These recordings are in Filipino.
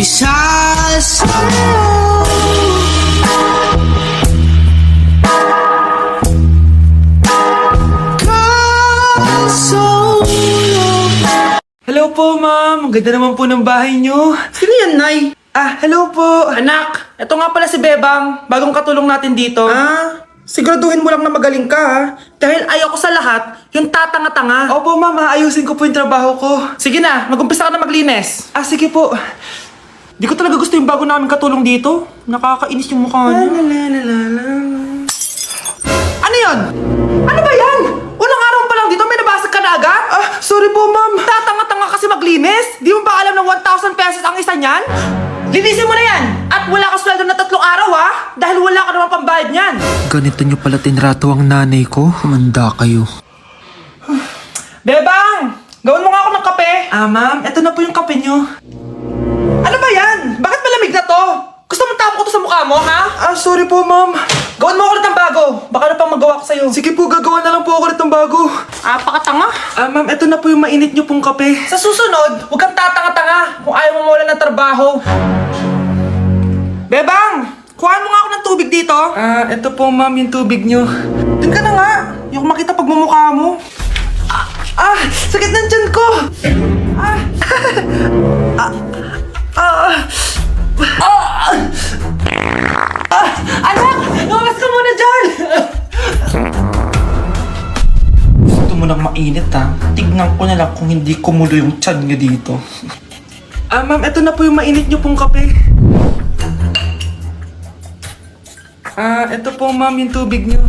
Isa Hello po, ma'am. Ang ganda naman po ng bahay nyo. Sino yan, Nay? Hello po. Anak, ito nga pala si Bebang, bagong katulong natin dito. Siguraduhin mo lang na magaling ka, ha? Dahil ayaw ko sa lahat, yung tatanga-tanga. Opo, ma'am. Ayusin ko po yung trabaho ko. Sige na, mag-umpisa ka na maglinis. Sige po. Di ko talaga gusto yung bago namin katulong dito. Nakakainis yung mukha niya. Ano yun? Ano ba yan? Unang araw pa lang dito, may nabasag ka na agad? Sorry po, ma'am. Tatanga-tanga kasi maglinis? Di mo ba alam ng 1,000 pesos ang isa niyan? Linisin mo na yan! At wala ka sweldo na 3 araw, ha? Dahil wala ka naman pambayad niyan. Ganito nyo pala tinrato ang nanay ko? Manda kayo. Bebang! Gawin mo nga ako ng kape. Ma'am. Ito na po yung kape nyo. Ano ba yan? Bakit malamig na to? Gusto mo tapo ko to sa mukha mo, ha? Sorry po, ma'am. Gawin mo ako ulit ng bago. Baka na pang magawa ko sa'yo. Sige po, gagawa na lang po ako ulit ng bago. Pakatanga. Ma'am, ito na po yung mainit nyo pong kape. Sa susunod, huwag kang tatanga-tanga kung ayaw mo mawala ng trabaho. Bebang! Kuhaan mo nga ako ng tubig dito. Ito po, ma'am, yung tubig nyo. Doon ka na nga. Yung makita pagmumukha mo. Sakit ng tiyan ko! Anak! Lumabas ka muna dyan! Gusto mo nang mainit, ha? Tignan ko na lang kung hindi kumulo yung tiyan nyo dito. Ma'am, ito na po yung mainit nyo pong kape. Ito po, ma'am, yung tubig nyo.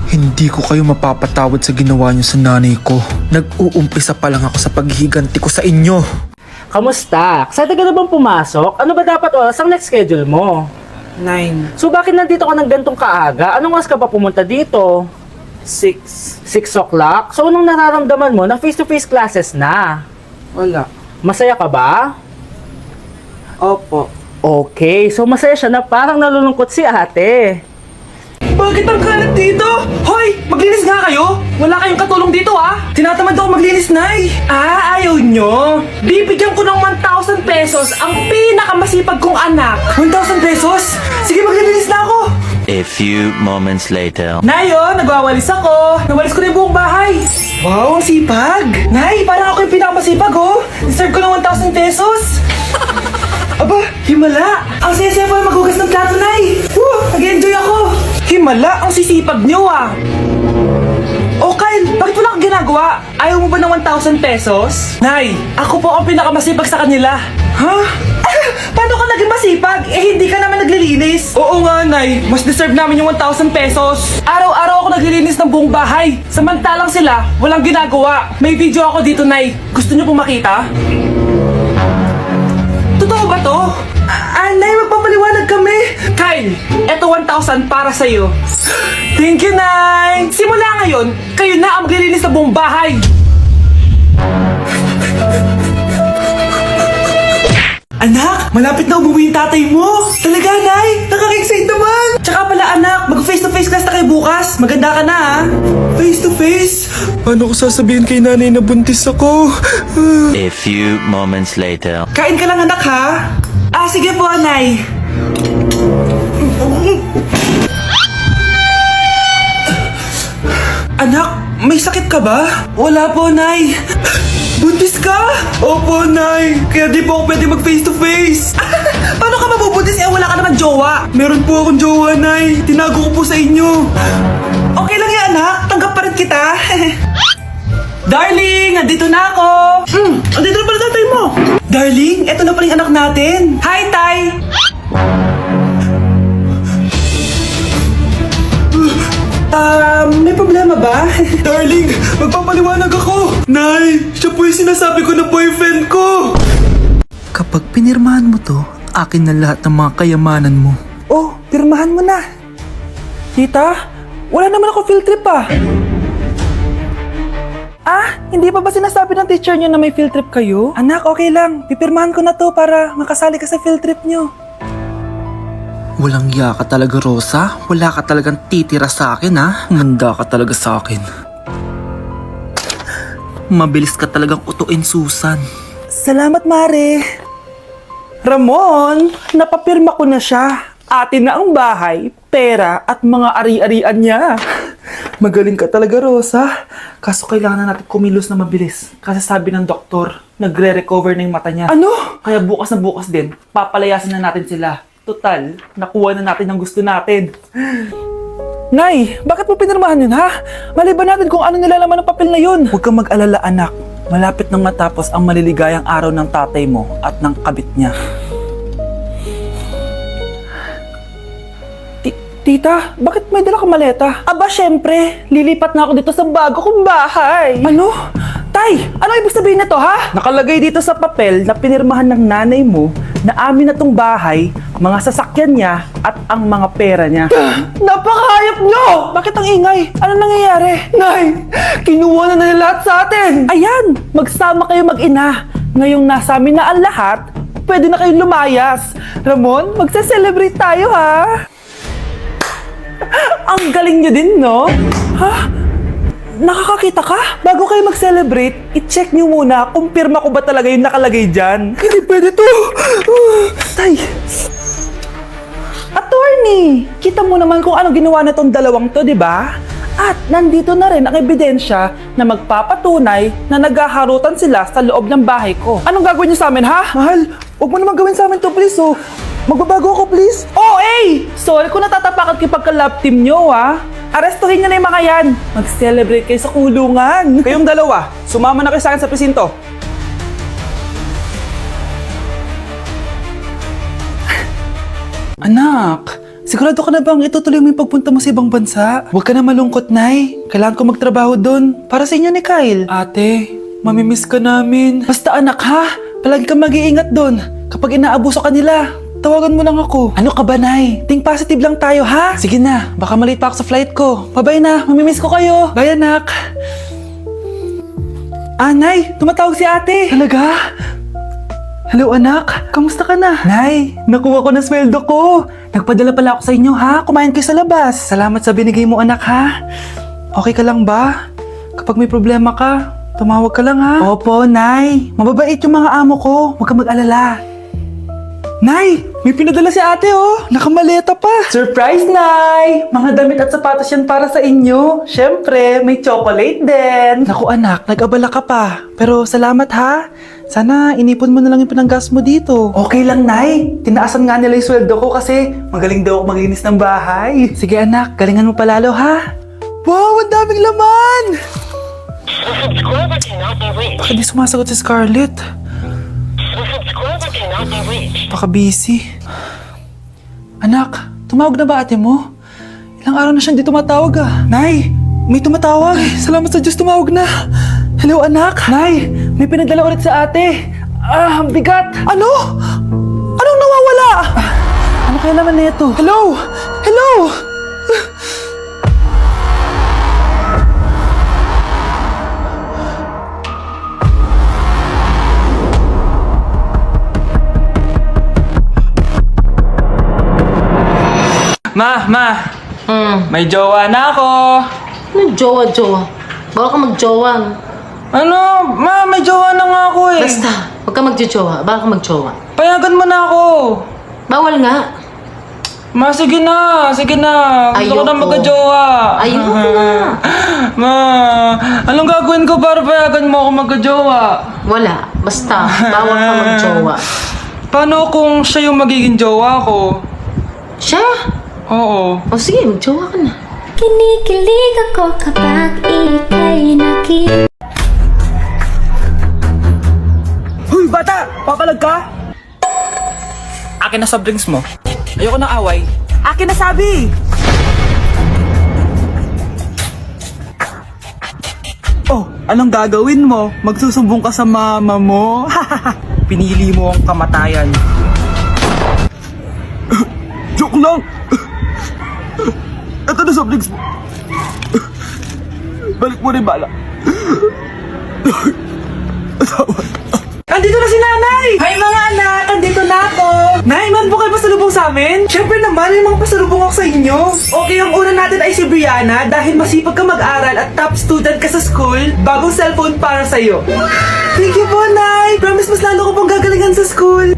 Hindi ko kayo mapapatawad sa ginawa nyo sa nanay ko. Nag-uumpisa pa lang ako sa paghihiganti ko sa inyo. Kamusta? Excited ka na bang pumasok? Ano ba dapat oras ang next schedule mo? 9, So bakit nandito ka ng gantong kaaga? Anong oras ka pa pumunta dito? 6, 6 o'clock? So anong nararamdaman mo na face-to-face classes na? wala. Masaya ka ba? Opo. Okay, so masaya siya na parang nalulungkot si ate. Bakit ang kalat dito? Hoy! Maglinis nga kayo! Wala kayong katulong dito, ha? Tinatamad ako maglinis, Nay. Ayaw nyo? Bibigyan ko ng 1,000 pesos ang pinakamasipag kong anak. 1,000 pesos? Sige, maglilinis na ako. A few moments later. Nayo, nagwawalis ako. Nawalis ko na yung buong bahay. Wow, ang sipag. Nay, parang ako yung pinakamasipag, oh. Deserve ko ng 1,000 pesos. Aba, himala. Ang saya-saya pa maghugas ng plato, Nay. Nag-enjoy ako. Himala, ang sisipag niyo, ah. Oh, Kyle, bakit wala kang ginagawa? Ayaw mo ba ng 1,000 pesos? Nay, ako po ang pinakamasipag sa kanila. Ha? Paano ka naging masipag? Hindi ka naman naglilinis. Oo nga, Nay. Mas deserve namin yung 1,000 pesos. Araw-araw ako naglilinis ng buong bahay. Samantalang sila, walang ginagawa. May video ako dito, Nay. Gusto niyo pong makita? Totoo ba to? Nay, magpapaliwanag kami. Kyle, eto 1,000 para sa'yo. Thank you, Nay. Simula ngayon, kayo na ang maglilinis sa buong bahay. Anak, malapit na umuwi yung tatay mo. Talaga, Nay? Nakaka-excite naman. Tsaka pala, anak, mag-face-to-face class na kayo bukas. Maganda ka na, ha? Face-to-face? Paano ko sasabihin kay nanay na buntis ako? A few moments later. Kain ka lang, anak, ha? Sige po, Nay. Anak, may sakit ka ba? Wala po, Nay. Buntis ka? Opo, Nay. Kaya di po ako pwede mag face to face. Paano ka mabubuntis wala ka naman jowa? Meron po akong jowa, Nay. Tinago ko po sa inyo. Okay lang yan, anak. Tanggap pa rin kita. Darling, andito na ako. Andito na pala tatay mo. Darling, eto na pala yung anak natin. Hi, Tay. May problema ba? Darling, magpapaliwanag ako. Nay, siya po yung sinasabi ko na boyfriend ko. Kapag pinirmahan mo to, akin na lahat ng mga kayamanan mo. Oh, pirmahan mo na. Tita, wala naman ako field trip ah. Hindi pa ba sinasabi ng teacher niyo na may field trip kayo? Anak, okay lang. Pipirmahan ko na to para makasali ka sa field trip niyo. Walang iya ka talaga, Rosa. Wala ka talagang titira sa akin, ha? Manda ka talaga sa akin. Mabilis ka talagang utuin, Susan. Salamat, Mare. Ramon, napapirma ko na siya. Atin na ang bahay, pera at mga ari-arian niya. Magaling ka talaga, Rosa. Kaso kailangan na natin kumilos na mabilis. Kasi sabi ng doktor, nagre-recover na yung mata niya. Ano? Kaya bukas na bukas din, papalayasin na natin sila. Total, nakuha na natin ang gusto natin. Nay, bakit mo pinirmahan yun, ha? Maliban natin kung ano nilalaman ng papel na yun. Huwag kang mag-alala, anak. Malapit nang matapos ang maliligayang araw ng tatay mo at ng kabit niya. Tita, bakit may dala ka maleta? Aba, syempre, lilipat na ako dito sa bago kong bahay. Ano? Tay, ano ibig sabihin nito, ha? Nakalagay dito sa papel na pinirmahan ng nanay mo na amin na tong bahay, mga sasakyan niya at ang mga pera niya. Napakahayop nyo! Bakit ang ingay? Ano nangyayari? Nay, kinuha na nila lahat sa atin! Ayan, magsama kayo mag-ina. Ngayong nasa amin na ang lahat, pwede na kayong lumayas. Ramon, magse-celebrate tayo, ha? Ang galing nyo din, no? Ha? Nakakakita ka? Bago kayo mag-celebrate, i-check nyo muna kung pirma ko ba talaga yung nakalagay dyan. Hindi pwede to! Tay! Attorney! Kita mo naman kung ano ginawa na tong dalawang to, di ba? At nandito na rin ang ebidensya na magpapatunay na naghaharutan sila sa loob ng bahay ko. Anong gagawin nyo sa amin, ha? Mahal, huwag mo naman gawin sa amin to, please, oh. Magbabago ako, please. Oh, eh! Sorry kung natatapakan kayo pagka-love team nyo, ha? Arestuhin nyo na yung mga yan. Mag-celebrate kayo sa kulungan. Kayong dalawa, sumama na kayo sa akin sa presinto. Anak, sigurado ka na bang itutuloy mo yung pagpunta mo sa ibang bansa? Huwag ka na malungkot, Nay. Kailangan ko magtrabaho doon. Para sa inyo ni Kyle. Ate, mamimiss ka namin. Basta anak, ha? Palagi kang mag-iingat doon. Kapag inaabuso ka nila, tawagan mo lang ako. Ano ka ba, Nay? Think positive lang tayo, ha? Sige na, baka malate pa ako sa flight ko. Bye-bye na, mamimiss ko kayo. Bye, anak. Nay, tumatawag si ate. Talaga? Hello, anak. Kamusta ka na? Nay, nakuha ko na sweldo ko. Nagpadala pala ako sa inyo, ha? Kumain kayo sa labas. Salamat sa binigay mo, anak, ha? Okay ka lang ba? Kapag may problema ka, tumawag ka lang, ha? Opo, Nay. Mababait yung mga amo ko. Huwag kang mag-alala. Nay, may pinadala si ate, oh. Nakamaleta pa. Surprise, Nay! Mga damit at sapatos yan para sa inyo. Siyempre, may chocolate din. Naku, anak, nag-abala ka pa. Pero salamat, ha? Sana inipon mo na lang yung pinanggas mo dito. Okay lang, Nay. Tinaasan nga nila yung sweldo ko kasi magaling daw ako maglinis ng bahay. Sige, anak, galingan mo palalo, ha? Wow, ang daming laman! The subscriber cannot be reached. Bakit di sumasagot si Scarlett? The subscriber cannot be reached. Baka busy. Anak, tumawag na ba ate mo? Ilang araw na siyang di tumatawag, ah. Nay, may tumatawag. Ay, salamat sa Diyos, tumawag na. Hello, anak. Nay, may pinadala ulit sa ate. Ang bigat. Ano? Anong nawawala? Ano kaya naman nito? Hello? Hello? Ma, may jowa na ako. Ano jowa-jowa? Bawal ka magjowa. Ano? Ma, may jowa na nga ako eh. Basta, huwag ka magjowa. Bawal ka magjowa. Payagan mo na ako. Bawal nga. Ma, sige na. Sige na. Gusto ko na Ayoko. magka-jowa. Ayoko na. Ma, anong gagawin ko para payagan mo ako magka-jowa? Wala. Basta, bawal ka magjowa. Paano kung siya yung magiging jowa ko? Siya? Oo. O sige, magjowa ka na. Kinikilig ako kapag ika'y nakita. Hoy, bata! Papalag ka? Akin na soft drinks mo. Ayoko ng away. Akin na sabi! Oh, anong gagawin mo? Magsusumbong ka sa mama mo? Pinili mo ang kamatayan. Joke lang! Ito na soft drinks mo. Balik mo rin bala. Andito na si nanay! Hi mga anak! Andito na ako! Nay, man po kayo pasalubong sa amin? Siyempre naman, may mga pasalubong ako sa inyo. Okay, ang una natin ay si Brianna dahil masipag ka mag-aral at top student ka sa school. Bagong cellphone para sa'yo. Thank you po, Nay! Promise mas lalo ko pong gagalingan sa school.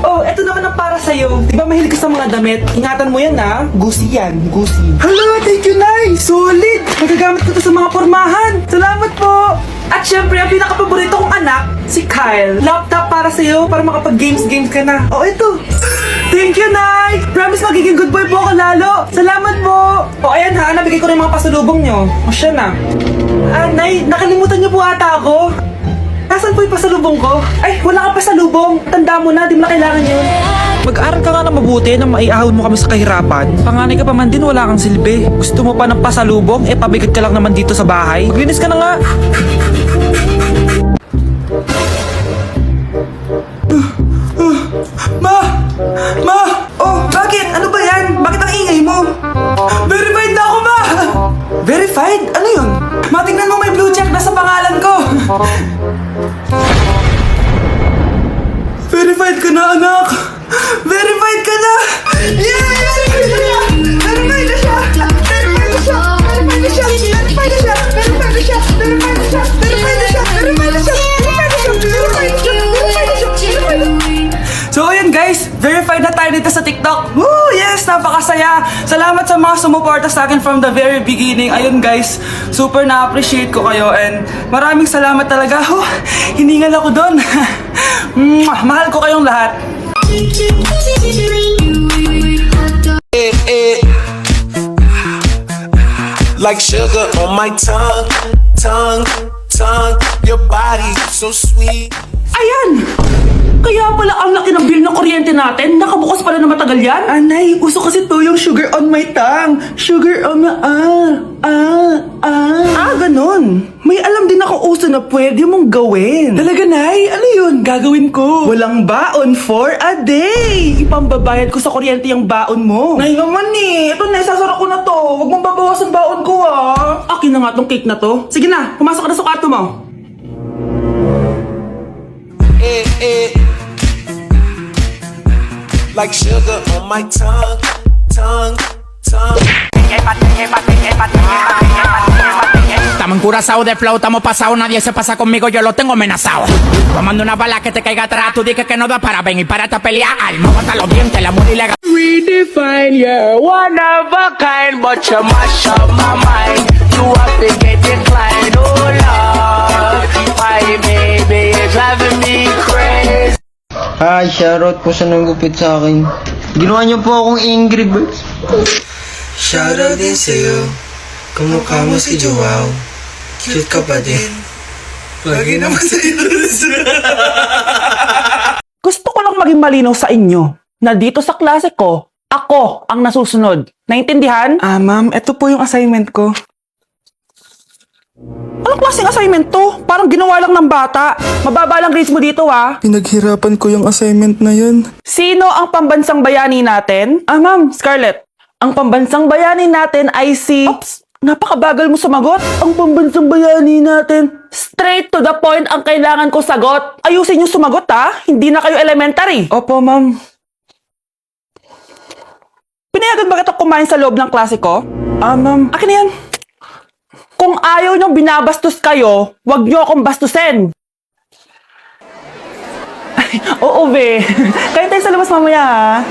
Oh, eto naman ang para sa'yo. Di ba mahilig ka sa mga damit? Ingatan mo yan, ha? Gucci yan, Gucci. Hala, thank you, Nay! Solid! Magagamit ko to sa mga pormahan. Salamat po! At syempre, ang pinaka-paborito kong anak, si Kyle. Laptop para sa'yo, para makapag-games ka na. Oh, ito! Thank you, Nay! Promise magiging good boy po ako lalo. Salamat po! O, ayan ha, nabigay ko na yung mga pasalubong nyo. O, siya na. Nay, nakalimutan niyo po ata ako. Nasaan po yung pasalubong ko? Ay, wala kang pasalubong. Tanda mo na, di mo na kailangan yun. Mag-aral ka nga na mabuti na maiahon mo kami sa kahirapan. Panganay ka pa man din, wala kang silbi. Gusto mo pa ng pasalubong? Eh, pabigat ka lang naman dito sa bahay. Maglinis ka na nga. Ma! Oh, bakit? Ano ba yan? Bakit ang ingay mo? Verified na ako, Ma! Verified? Ano yun? Ma, tingnan mo may blue check na sa pangalan ko. Verified ka na, anak! Verified ka na! Yeah! Verified na siya! Verified na siya! Verified na siya! Verified na siya! Verified na siya! Verified na siya! Verified na siya! Verified na siya! Verified na siya! Verified na siya! Verified na siya! Verified na siya! So ayun guys, verified na tayo dito sa TikTok. Woo! Yes! Napakasaya! Salamat sa mga sumuporta sa akin from the very beginning. Ayun guys, super na-appreciate ko kayo and maraming salamat talaga. Oh, hiningal ako doon. Mahal ko kayong lahat. Like sugar on my tongue, your body so sweet. Ayan! Kaya pala ang laki ng bill ng kuryente natin. Nakabukas pala na matagal yan. Anay, uso kasi to yung sugar on my tongue. Sugar on my... ganun. May alam din ako uso na pwede mong gawin. Talaga, Nay? Ano yun? Gagawin ko. Walang baon for a day. Ipambabayad ko sa kuryente yung baon mo. Nay naman eh. Ito na, isasara ko na to. Huwag mong babawasan baon ko ah. Akin na nga tong cake na to. Sige na, pumasok ka na sa kwarto mo. Like sugar on my tongue. Estamos encurazados de flow, estamos pasados, nadie se pasa conmigo, yo lo tengo amenazado. Tomando una bala que te caiga atrás, tú dices que no da para venir para esta pelea, alma, hasta los dientes, la amor ilegal. Redefine, you're one of a kind, but you mash up my mind. You have to get declined, oh Lord. My baby is driving me crazy. Hi, shoutout po sa nagupit sa akin. Ginawa niyo po akong Angry Birds. Shoutout din sa'yo. Kamukha mo si Joao. Cute ka pa din. Lagi naman sa'yo. Gusto ko lang maging malinaw sa inyo na dito sa klase ko, ako ang nasusunod. Naintindihan? Ma'am, ito po yung assignment ko. Anong klaseng assignment to? Parang ginawa lang ng bata. Mababa lang grades mo dito ha. Pinaghirapan ko yung assignment na yun. Sino ang pambansang bayani natin? Ma'am, Scarlett. Ang pambansang bayani natin ay si... Oops! Napakabagal mo sumagot. Ang pambansang bayani natin. Straight to the point ang kailangan ko sagot. Ayusin yung sumagot ha. Hindi na kayo elementary. Opo, ma'am. Pinayagan ba kita kumain sa loob ng klase ko? Ma'am. Akin na yan. Kung ayaw niyong binabastos kayo, wag niyo akong bastusin. Ay, oo, be. Kayo tayo sa labas mamaya, ha?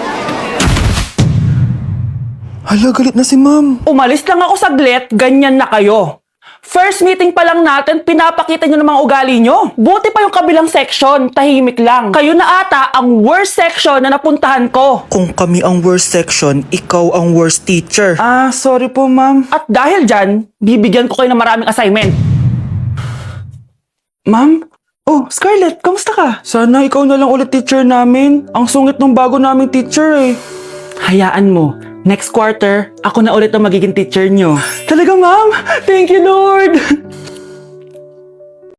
Hala, galit na si ma'am. Umalis lang ako saglit, ganyan na kayo. First meeting pa lang natin, pinapakita nyo ng mga ugali nyo. Buti pa yung kabilang section, tahimik lang. Kayo na ata ang worst section na napuntahan ko. Kung kami ang worst section, ikaw ang worst teacher. Sorry po, ma'am. At dahil dyan, bibigyan ko kayo ng maraming assignment. Ma'am? Oh, Scarlett, kamusta ka? Sana ikaw na lang ulit teacher namin. Ang sungit ng bago naming teacher eh. Hayaan mo. Next quarter, ako na ulit ang magiging teacher nyo. Talaga, ma'am? Thank you, Lord!